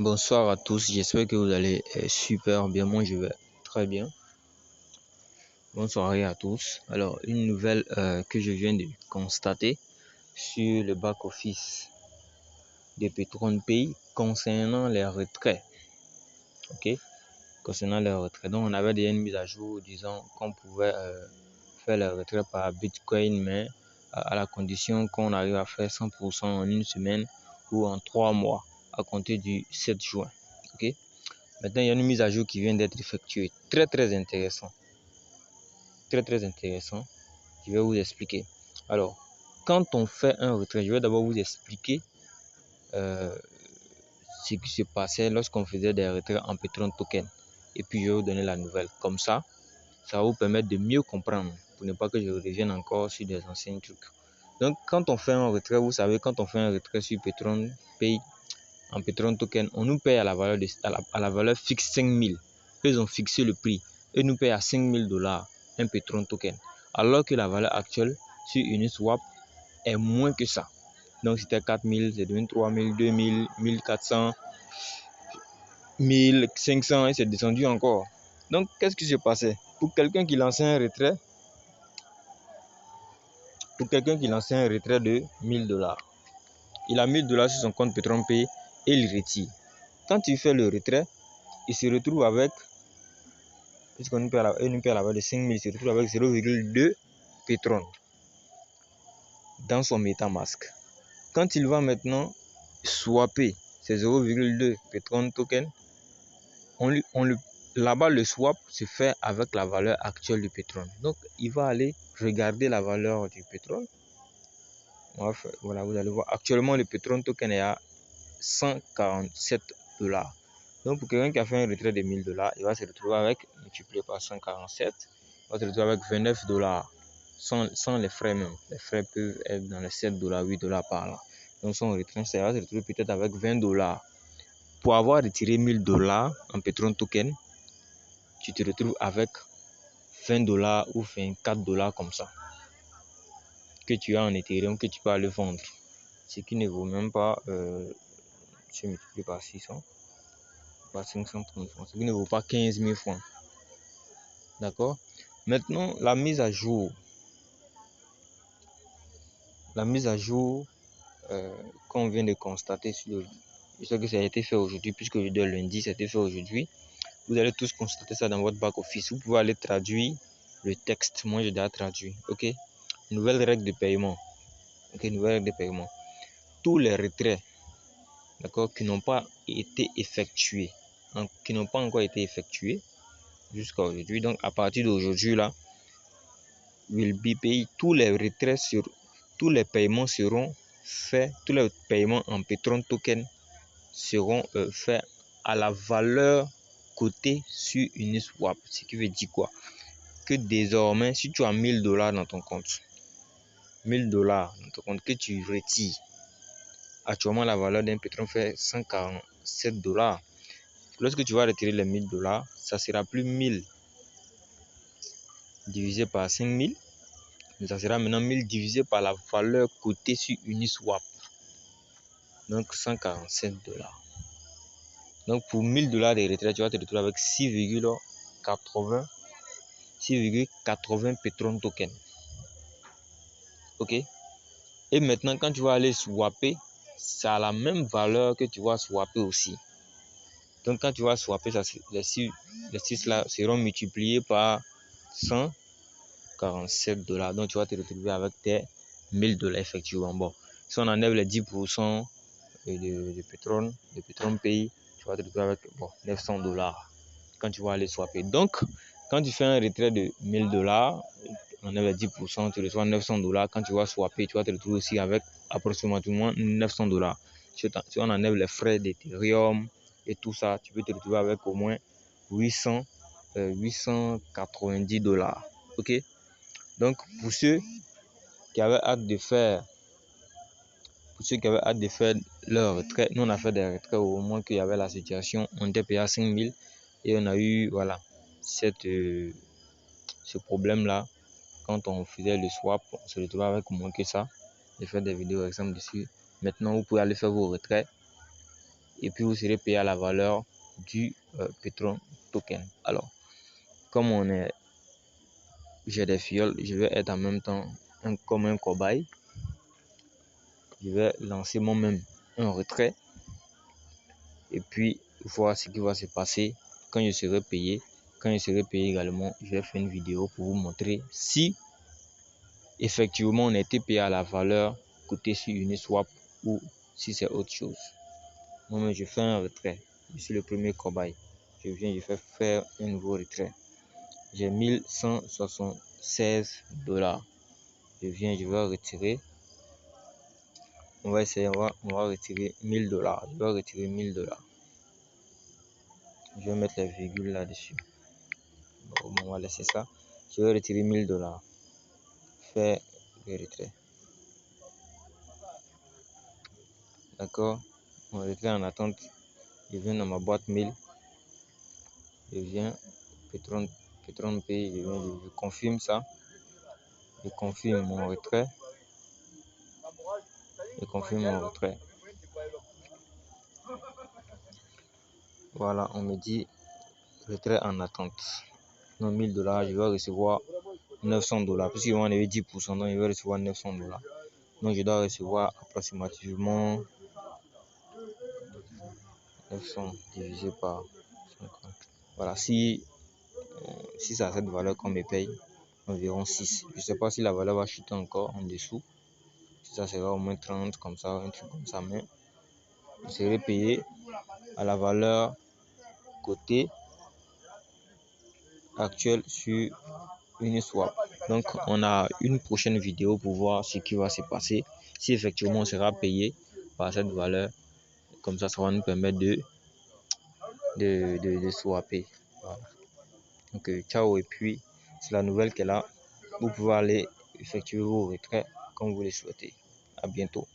Bonsoir à tous, j'espère que vous allez super bien. Moi je vais très bien. Bonne soirée à tous. Alors une nouvelle que je viens de constater sur le back office de Petron Pays concernant les retraits. Ok, concernant les retraits. Donc on avait déjà une mise à jour disant qu'on pouvait faire les retraits par Bitcoin, mais à la condition qu'on arrive à faire 100% en une semaine ou en 3 mois à compter du 7 juin. Ok. Maintenant, il y a une mise à jour qui vient d'être effectuée. Très intéressant. Très intéressant. Je vais vous expliquer. Alors, quand on fait un retrait, je vais d'abord vous expliquer ce qui se passait lorsqu'on faisait des retraits en Petron Token. Et puis, je vais vous donner la nouvelle. Comme ça va vous permettre de mieux comprendre pour ne pas que je revienne encore sur des anciens trucs. Donc, quand on fait un retrait, vous savez, quand on fait un retrait sur Petron Pay, en Petron Token, on nous paye à la valeur, à la valeur fixe 5000. Ils ont fixé le prix et nous payent à $5000 un Petron Token. Alors que la valeur actuelle sur Uniswap est moins que ça. Donc c'était 4000, c'est devenu 3000, 2000, 1400, 1500 et c'est descendu encore. Donc qu'est-ce qui se passait? Pour quelqu'un qui lançait un retrait, de $1000, il a $1000 sur son compte Petron Pay et il retire. Quand il fait le retrait, il se retrouve avec, puisqu'on nous paie à la valeur de 5000, il se retrouve avec 0,2 Petron dans son MetaMask. Quand il va maintenant swapper ces 0,2 Petron token, là-bas le swap se fait avec la valeur actuelle du Petron. Donc il va aller regarder la valeur du Petron. Voilà, vous allez voir. Actuellement le Petron token est à $147. Donc pour quelqu'un qui a fait un retrait de $1000, il va se retrouver avec, multiplié par 147, il va se retrouver avec $29 sans les frais même. Les frais peuvent être dans les $7, $8 par là. Donc son retrait, ça va se retrouver peut-être avec $20. Pour avoir retiré $1000 en Petron token, tu te retrouves avec $20 ou $24 comme ça que tu as en Ethereum que tu peux aller vendre. Ce qui ne vaut même pas, je multiplie par 600. 530 francs, ce qui ne vaut pas 15 000 francs. D'accord. Maintenant, la mise à jour qu'on vient de constater je sais que ça a été fait aujourd'hui, puisque le lundi, ça a été fait aujourd'hui. Vous allez tous constater ça dans votre back office. Vous pouvez aller traduire le texte. Moi, j'ai déjà traduit. Ok. Nouvelle règle de paiement. Ok. Nouvelle règle de paiement. Tous les retraits, d'accord, qui n'ont pas été effectués, qui n'ont pas encore été effectués jusqu'à aujourd'hui. Donc, à partir d'aujourd'hui, là, will be paid. Tous les retraits tous les paiements seront faits, tous les paiements en Petron token seront faits à la valeur cotée sur Uniswap. Ce qui veut dire quoi? Que désormais, si tu as $1000 dans ton compte, que tu retires, actuellement la valeur d'un Petron fait $147. Lorsque tu vas retirer les $1000, ça sera plus 1000 divisé par 5000. Ça sera maintenant 1000 divisé par la valeur cotée sur Uniswap. Donc $147. Donc pour $1000 de retrait, tu vas te retrouver avec 6,80 Petron token. Ok. Et maintenant, quand tu vas aller swapper, ça a la même valeur que tu vas swapper aussi. Donc quand tu vas swapper, les 6 là seront multipliés par $147. Donc tu vas te retrouver avec tes $1000 effectivement. Bon, si on enlève les 10% de Petron Pay, tu vas te retrouver avec $900 quand tu vas aller swapper. Donc quand tu fais un retrait de $1000, on enlève les 10%, tu reçois $900. Quand tu vas swapper, tu vas te retrouver aussi avec approximativement $900. Si on enlève les frais d'Ethereum et tout ça, tu peux te retrouver avec au moins $890. Ok. Donc pour ceux qui avaient hâte de faire leur retrait, nous on a fait des retraits au moment qu'il y avait la situation, on était payé à 5000 et on a eu ce problème là. Quand on faisait le swap, on se retrouvait avec moins que ça. J'ai fait des vidéos exemple dessus. Maintenant vous pouvez aller faire vos retraits et puis vous serez payé à la valeur du Petron token. Alors, comme j'ai des fioles, je vais être en même temps comme un cobaye. Je vais lancer moi-même un retrait et puis voir ce qui va se passer quand je serai payé. Quand je serai payé également, je vais faire une vidéo pour vous montrer si effectivement on a été payé à la valeur côté sur Uniswap ou si c'est autre chose. Moi-même, je fais un retrait. Je suis le premier cobaye. Je viens, je fais faire un nouveau retrait. J'ai 1176 $. Je viens, je vais retirer. On va essayer, on va retirer 1000 $. Je vais retirer 1000 $. Je vais mettre les virgules là-dessus. Bon, on va laisser ça. Je vais retirer 1000 $. Faire le retrait. D'accord. Mon retrait en attente. Je viens dans ma boîte mail. Je viens, Petron Pay, je confirme ça. Je confirme mon retrait. Je confirme mon retrait. Voilà, on me dit retrait en attente. Non, 1000 $, je vais recevoir 900 $. Puisqu'ils vont enlever 10%, donc je vais recevoir 900 $. Donc je dois recevoir approximativement 900 divisé par 50. Voilà, si c'est à cette valeur qu'on me paye, environ 6. Je ne sais pas si la valeur va chuter encore en dessous. Si ça sera au moins 30 comme ça, un truc comme ça, mais je serai payé à la valeur côté actuelle sur Uniswap. Donc on a une prochaine vidéo pour voir ce qui va se passer. Si effectivement on sera payé par cette valeur, comme ça va nous permettre de swapper. Voilà. Donc ciao, et puis c'est la nouvelle qu'elle a. Vous pouvez aller effectuer vos retraits comme vous le souhaitez. À bientôt.